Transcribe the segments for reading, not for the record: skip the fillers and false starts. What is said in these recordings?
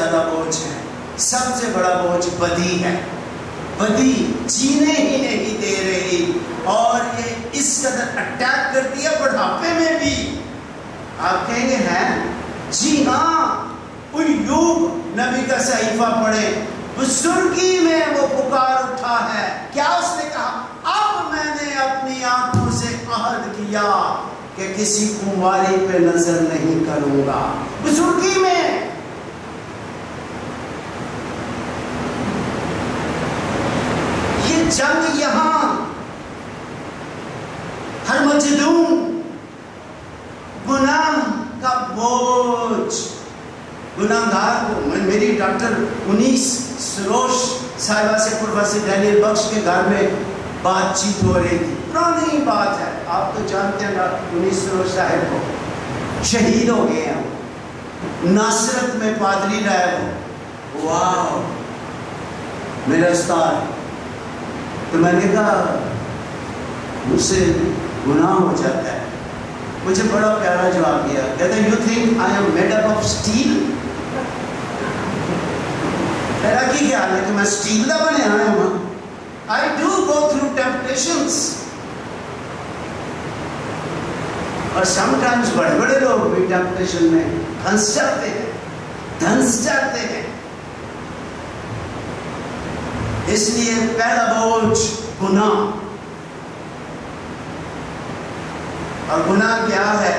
زیادہ بوجھ ہے. سب سے بڑا بوجھ بدی ہے. بدی جینے ہی نہیں دے رہی، اور یہ اس قدر اٹیک کرتی ہے بڑھاپے میں بھی. آپ کہیں گے ہیں؟ جی ہاں، ایوب نبی کا صحیفہ پڑھے، بزرگی میں وہ پکار اٹھا ہے. کیا اس نے کہا؟ اب میں نے اپنی آنکھوں سے عہد کیا کہ کسی کنواری پہ نظر نہیں کروں گا. بزرگی میں. یہ جنگ یہاں ہر مجدوم گناہ کا بوجھ. گناہ گار کو، میری ڈاکٹر انیس سروش صاحبہ سے پروفیسر ڈینیل بخش کے گھر میں بات چیت ہو رہی تھی. پرانی بات ہے، آپ تو جانتے ہیں ڈاکٹر انیس سروش صاحب کو. شہید ہو گئے ہیں، ناصرت میں پادری رہے ہو. واو، میرا استاد. تو میں نے کہا مجھ سے گناہ ہو جاتا ہے. مجھے بڑا پیارا جواب دیا. کہتا ہے، you think I'm made up of steel? میرا کی خیال ہے کہ میں اسٹیل کا بنے آیا ہوں. I do go through temptations. اور sometimes بڑے بڑے لوگ بھی ٹیمپٹیشن میں دھنس جاتے ہیں. اس لیے پہلا بوجھ گناہ. اور گناہ کیا ہے؟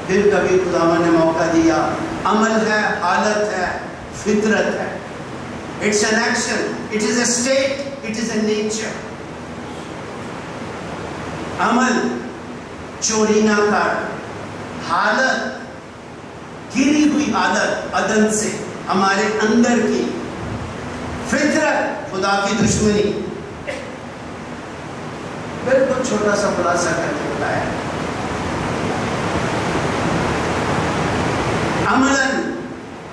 پھر کبھی خداوند نے موقع دیا. عمل ہے، حالت ہے، فطرت ہے. It's an action, it is a state, it is a nature. عمل، چوری نہ کر. حالت، گری ہوئی عادت عدن سے ہمارے اندر کی. فطرت، خدا کی دشمنی. بالکل چھوٹا سا خلاصہ کر کے بتایا. عملاً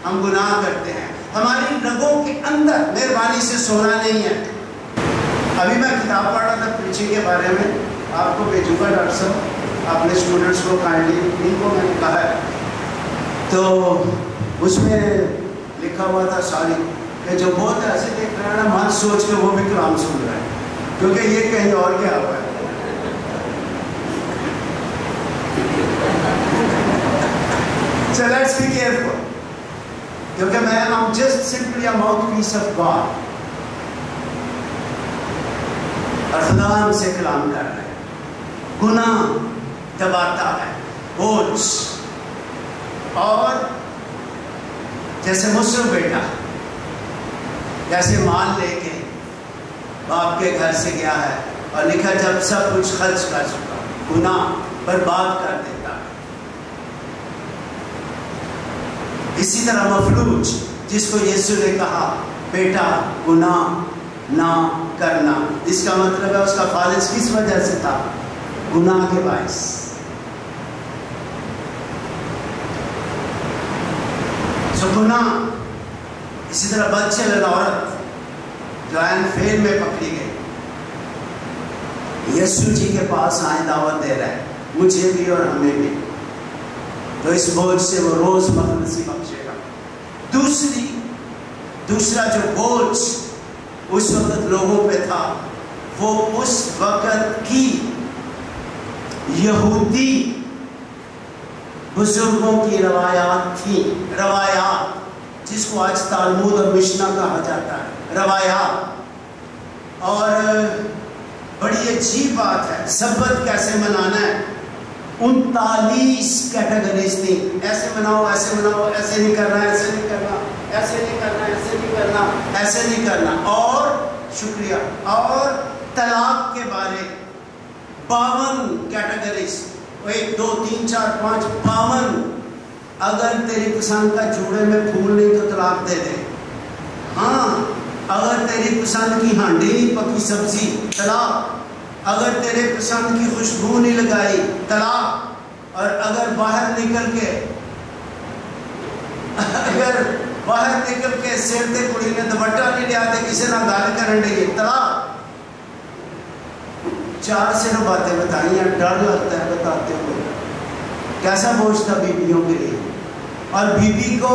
ہم گناہ کرتے ہیں. ہماری رگوں کے اندر مہربانی سے سونا نہیں ہے. ابھی میں کتاب پڑھ رہا تھا پریچنگ کے بارے میں، آپ کو بھیجوں گا ڈاکٹر صاحب، اپنے اسٹوڈنٹس کو کائنڈلی ان کو میں نے کہا ہے. تو اس میں لکھا ہوا تھا ساری کہ جو بہت ایسے دیکھ رہا ہے نا، مت سوچ کے وہ بھی کلام سن رہا ہے، کیونکہ یہ کہیں اور کیا ہوا ہے. So let's be careful. کیونکہ میں I'm just simply a mouthpiece of God. اور خدا ہم سے کلام کر رہے ہیں. گناہ دباتا ہے، بوجھ. اور جیسے مصر بیٹا جیسے مال لے کے باپ کے گھر سے گیا ہے اور لکھا جب سب کچھ خرچ کر چکا، گناہ برباد کر دیتا. اسی طرح مفلوج جس کو یسوع نے کہا بیٹا گناہ نہ کرنا، اس کا مطلب ہے اس کا فالج کس وجہ سے تھا؟ گناہ کے باعث. جو گناہ. اسی طرح بدچلن عورت جو عین فیل میں پکڑی گئی، یسوع جی کے پاس آئے دعوت دے رہا ہے مجھے بھی اور ہمیں بھی. تو اس بوجھ سے وہ روز مخلصی بخشے گا. دوسرا جو بوجھ اس وقت لوگوں پہ تھا، وہ اس وقت کی یہودی بزرگوں کی روایات تھی. روایات جس کو آج تالمود اور مشنا کہا جاتا ہے، روایات. اور بڑی عجیب بات ہے، سبت کیسے منانا ہے. 39 کیٹیگریز تھی. ایسے مناؤ، ایسے مناؤ، ایسے نہیں کرنا، ایسے نہیں کرنا، ایسے نہیں کرنا، ایسے نہیں کرنا، ایسے نہیں کرنا. اور شکریہ. اور طلاق کے بارے 52 کیٹیگریز. 1 2 3 4 5 52. اگر تیری پسند کا جوڑے میں پھول نہیں تو طلاق دے دے. ہاں، اگر تیری پسند کی ہانڈی نہیں پکی سبزی، طلاق. اگر تیرے پسند کی خوشبو نہیں لگائی، طلاق. اور اگر باہر نکل کے سر تے کڑی نے دوپٹہ نہیں لیا تے کسی نہ گل کرن ڈی، طلاق. 4 سے باتیں بتائی ہیں، ڈر لگتا ہے بتاتے ہوئے. کیسا بوجھ تھا بیویوں کے لیے. اور بیوی کو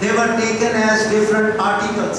They were taken as different articles,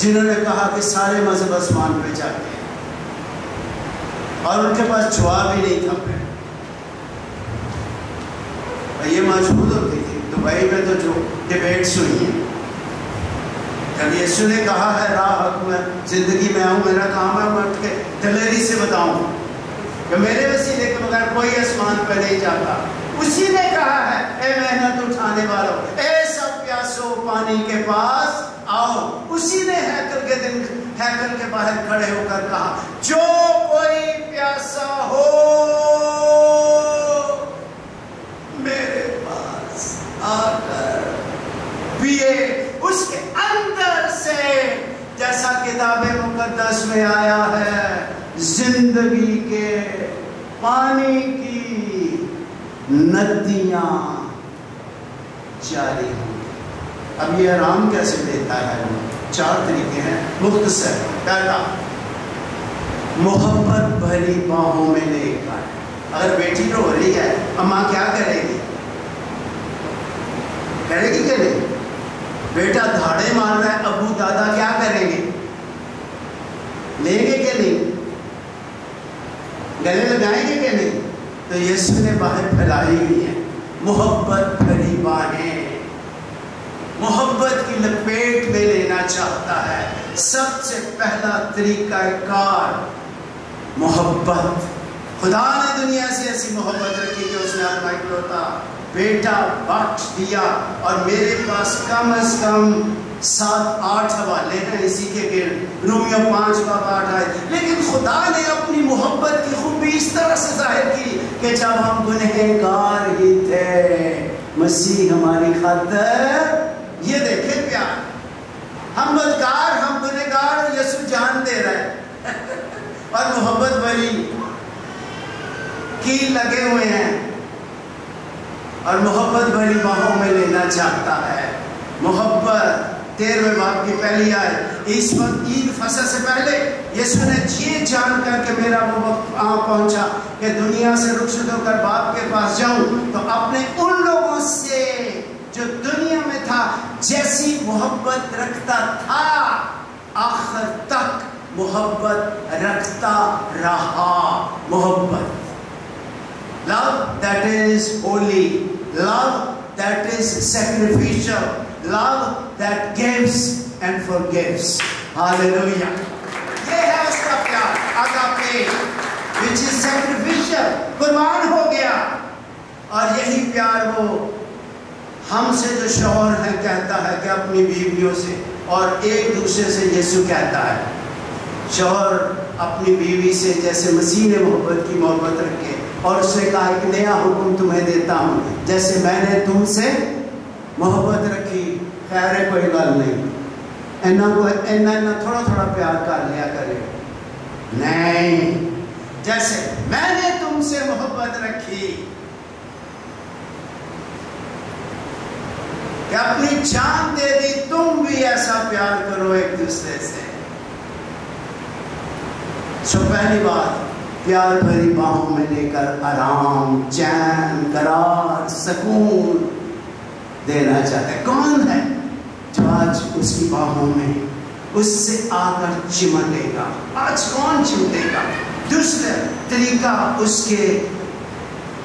جنہوں نے کہا کہ سارے مذہب آسمان پہ جاتے ہیں، اور ان کے پاس جواب ہی نہیں تھا پھر. یہ موجود ہوتی تھی دبئی میں تو جو ڈیبیٹس ہوئی ہیں، جب یسوع نے کہا ہے راہ حق میں زندگی میں آؤں، میرا کام ہے میں اٹھ کے دلیری سے بتاؤں کہ میرے وسیلے کے بغیر کوئی آسمان پہ نہیں جاتا. اسی نے کہا ہے اے محنت اٹھانے والوں، اے سب پیاسو پانی کے پاس آؤ. اسی نے ہیکل کے دن ہیکل کے باہر کھڑے ہو کر کہا جو کوئی پیاسا ہو میرے پاس آ کر پیے. اس کے اندر سے جیسا کتاب مقدس میں آیا ہے زندگی کے پانی کی ندیاں جاری ہوں. اب یہ آرام کیسے دیتا ہے؟ 4 طریقے ہیں مختصر. پہلا، محبت بھری باہوں میں لے کر. اگر بیٹی رو رہی ہے اماں کیا کرے گی؟ کرے گی کہ نہیں؟ بیٹا دھاڑے مار رہا ہے ابو دادا کیا کریں گے؟ لیں گے کہ نہیں؟ گلے لگائیں گے کہ نہیں؟ تو یسوع نے باہیں پھیلائی ہوئی ہیں، محبت بھری باہیں، محبت کی لپیٹ میں لینا چاہتا ہے. سب سے پہلا طریقہ کار محبت. خدا نے دنیا سے ایسی محبت رکھی کہ اس نے اپنا اکلوتا بیٹا بخش دیا. اور میرے پاس کم از کم 7-8 حوالے ہیں اسی کے گرد. رومیو 5:8 آئے. لیکن خدا نے اپنی محبت کی خوبی اس طرح سے ظاہر کی کہ جب ہم گنہگار ہی تھے مسیح ہماری خاطر. یہ دیکھیں پیار، ہم بدکار، ہم گنہگار، یسوع جان دے رہا ہے اور محبت بھری کیل لگے ہوئے ہیں اور محبت بھری باہوں میں لینا چاہتا ہے. محبت 13ویں باب کی پہلی آیت. اس وقت عید فصح سے پہلے یسوع نے یہ جان کر کہ میرا وہ وقت پہنچا کہ دنیا سے رخصت ہو کر باپ کے پاس جاؤں، تو اپنے ان لوگوں سے جو دنیا میں تھا جیسی محبت رکھتا تھا آخر تک محبت رکھتا رہا. محبت، love that is holy, love that is sacrificial, love that gives and forgives. Hallelujah. یہ ہے اس کا پیار agape, which is sacrificial، قربان ہو گیا. اور یہی پیار وہ ہم سے جو شوہر ہے کہتا ہے کہ اپنی بیویوں سے، اور ایک دوسرے سے یسوع کہتا ہے شوہر اپنی بیوی سے جیسے مسیح نے محبت کی محبت رکھے، اور اس نے کہا ایک نیا حکم تمہیں دیتا ہوں جیسے میں نے تم سے محبت رکھی. خیر ہے کوئی گل نہیں، اینا تھوڑا تھوڑا پیار کر لیا کرے. نہیں، جیسے میں نے تم سے محبت رکھی کہ اپنی جان دے دی، تم بھی ایسا پیار کرو ایک دوسرے سے. پہلی بات، پیار بھری باہوں میں لے کر آرام، چین، قرار، سکون دینا چاہتا ہے. کون ہے جو آج اس کی باہوں میں اس سے آ کر چمٹے گا؟ آج کون چمٹے گا؟ دوسرا طریقہ اس کے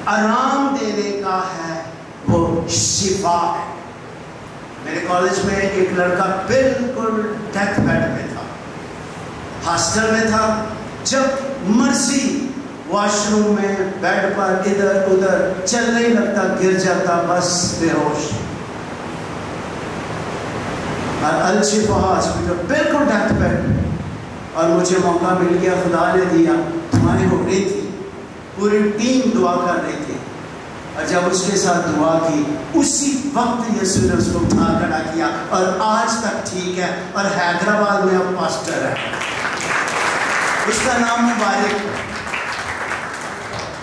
آرام دینے کا ہے، وہ شفا ہے. میرے کالج میں ایک لڑکا بالکل ڈیتھ بیڈ میں تھا، ہاسٹل میں تھا. جب مرضی واش روم میں بیڈ پر ادھر ادھر چلنے لگتا، گر جاتا، بس بے ہوش. اور الشفا ہاسپٹل بالکل ڈیتھ بیڈ. اور مجھے موقع مل گیا، خدا نے دیا، دعائیں ہو رہی تھی، پوری ٹیم دعا کر رہی تھی. اور جب اس کے ساتھ دعا کی اسی وقت یسوع نے اس کو اٹھا کھڑا کیا اور آج تک ٹھیک ہے اور حیدرآباد میں اب پاسٹر ہے. اس کا نام مبارک.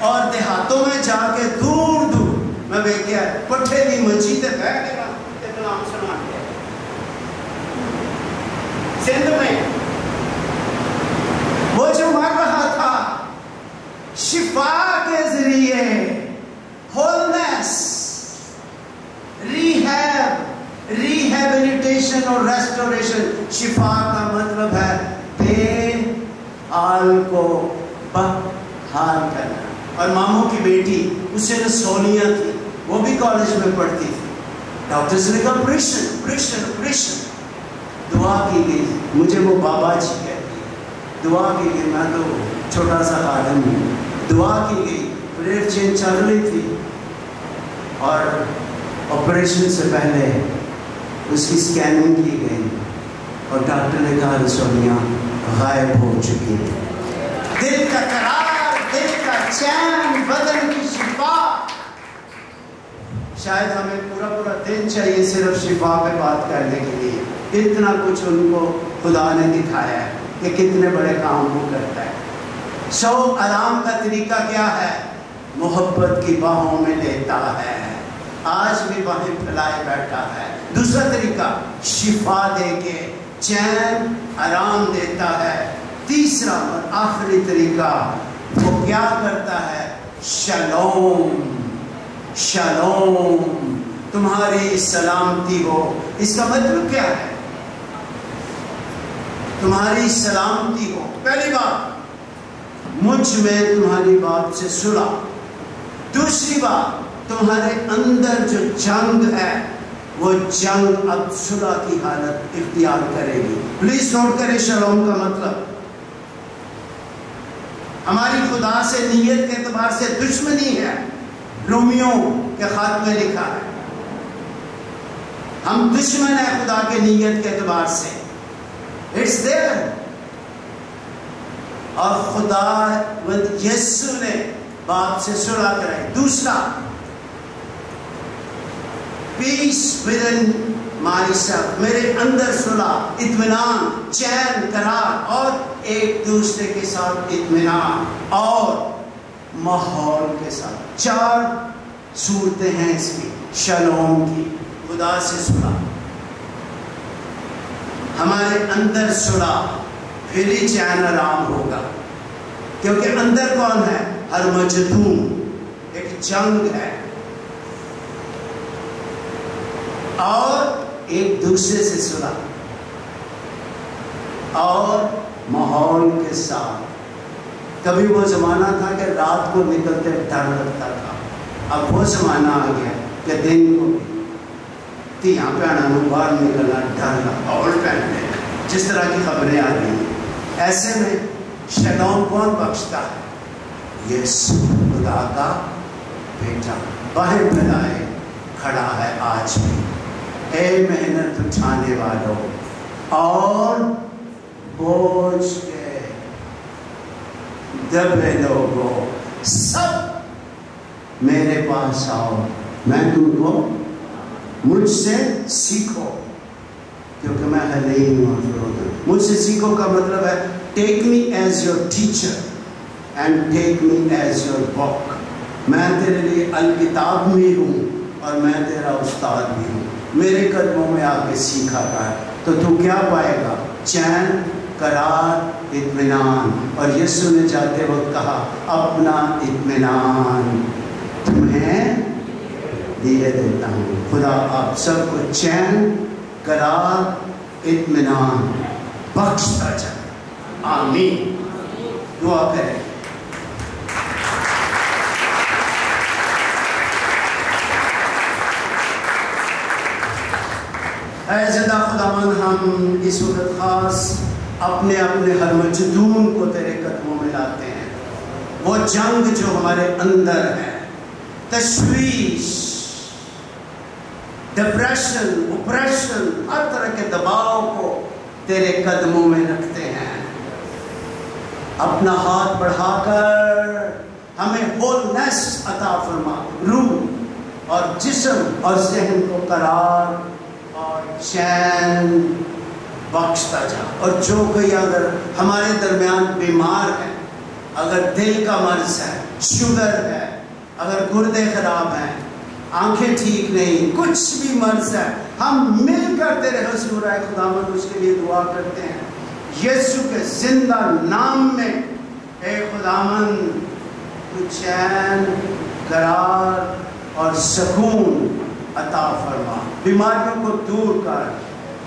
اور دیہاتوں میں جا کے دور دور میں دیکھا پٹھے دی مسجد بیٹھ کے کلام سنا کے. سندھ میں وہ جو مر رہا تھا شفا کے ذریعے، ہولنس، ریہیبلیٹیشن اور ریسٹوریشن، شفا کا مطلب ہے بے حال کو بحال کرنا. اور ماموں کی بیٹی اسے رسولیاں تھی, وہ بھی کالج میں پڑھتی تھی. ڈاکٹرز نے کہا آپریشن آپریشن آپریشن. دعا کی گئی, مجھے وہ بابا جی کہتی ہے, دعا کی گئی, میں تو چھوٹا سا خادم ہوں. دعا کی گئی, پریئر چین چل رہی تھی, اور آپریشن سے پہلے اس کی اسکیننگ کی گئی, اور ڈاکٹر نے کہا رسولیاں غائب ہو چکی ہیں. دل کا قرار, دل کا چین, بدن کی شفا. شاید ہمیں پورا پورا دن چاہیے صرف شفا پہ بات کرنے کے لیے. اتنا کچھ ان کو خدا نے دکھایا ہے کہ کتنے بڑے کام وہ کرتا ہے. سو آرام کا طریقہ کیا ہے؟ محبت کی باہوں میں لیتا ہے, آج بھی باہیں پھیلائے بیٹھا ہے. دوسرا طریقہ شفا دے کے چین آرام دیتا ہے. تیسرا اور آخری طریقہ وہ کیا کرتا ہے؟ شالوم. شالوم, تمہاری سلامتی ہو. اس کا مطلب کیا ہے؟ تمہاری سلامتی ہو. پہلی بات, مجھ میں تمہاری بات سے صلح. دوسری بات, تمہارے اندر جو جنگ ہے وہ جنگ اب صلح کی حالت اختیار کرے گی. پلیز نوٹ کریں شالوم کا مطلب. ہماری خدا سے نیت کے اعتبار سے دشمنی ہے. رومیوں کے خط میں لکھا ہے ہم دشمن ہیں خدا کے نیت کے اعتبار سے. It's there. اور خدا یسوع نے باپ سے صلح کرائی. دوسرا, پیس ود ان مائی سیلف, میرے اندر صلح, اطمینان, چین, قرار, اور ایک دوسرے کے ساتھ اطمینان, اور ماحول کے ساتھ. چار صورتیں ہیں اس کی شالوم کی. خدا سے صلح, ہمارے اندر صلح, پھر ہی چین آرام ہوگا. کیونکہ اندر کون ہے؟ ہر مجدون, ایک جنگ ہے. اور ایک دوسرے سے صلح, اور ماحول کے ساتھ. کبھی وہ زمانہ تھا کہ رات کو نکلتے ڈر لگتا تھا, اب وہ زمانہ آ گیا کہ دن کو تیاں پہنا باہر نکلنا ڈر لگتا, اور پہنتے ہیں, جس طرح کی خبریں آ رہی ہیں. ایسے میں شالوم کون بخشتا ہے؟ یسوع, خدا کا بیٹا, باہر پھیلائے کھڑا ہے آج بھی. اے محنت اٹھانے والوں اور بوجھ کے دبے لوگوں, سب میرے پاس آؤ, میں تم کو مجھ سے سیکھو کیونکہ میں حلیم اور فروغ ہوں. مجھ سے سیکھو کا مطلب ہے take me as your teacher and take me as your book. میں تیرے لیے الکتاب بھی ہوں اور میں تیرا استاد بھی ہوں. میرے قدموں میں آ کے سیکھا کر, تو تو کیا پائے گا؟ چین, قرار, اطمینان. اور یسوع نے جاتے وقت کہا اپنا اطمینان تمہیں دیے دیتا ہوں. خدا آپ سب کو چین, قرار, اطمینان بخشتا جائے. آمین. دعا کریں. اے زندہ خداوند, ہم اس وقت خاص اپنے اپنے ہر مجدون کو تیرے قدموں میں لاتے ہیں. وہ جنگ جو ہمارے اندر ہے, تشویش, ڈپریشن, اپریشن, ہر طرح کے دباؤ کو تیرے قدموں میں رکھتے ہیں. اپنا ہاتھ بڑھا کر ہمیں ہولنس عطا فرما. روح اور جسم اور ذہن کو قرار اور چین بخشتا جا. اور جو کوئی اگر ہمارے درمیان بیمار ہے, اگر دل کا مرض ہے, شوگر ہے, اگر گردے خراب ہیں, آنکھیں ٹھیک نہیں, کچھ بھی مرض ہے, ہم مل کر تیرے حضور آئے خداوند اس کے لیے دعا کرتے ہیں. یسوع کے زندہ نام میں اے خداوند تو چین, قرار اور سکون عطا فرما. بیماریوں کو دور کر,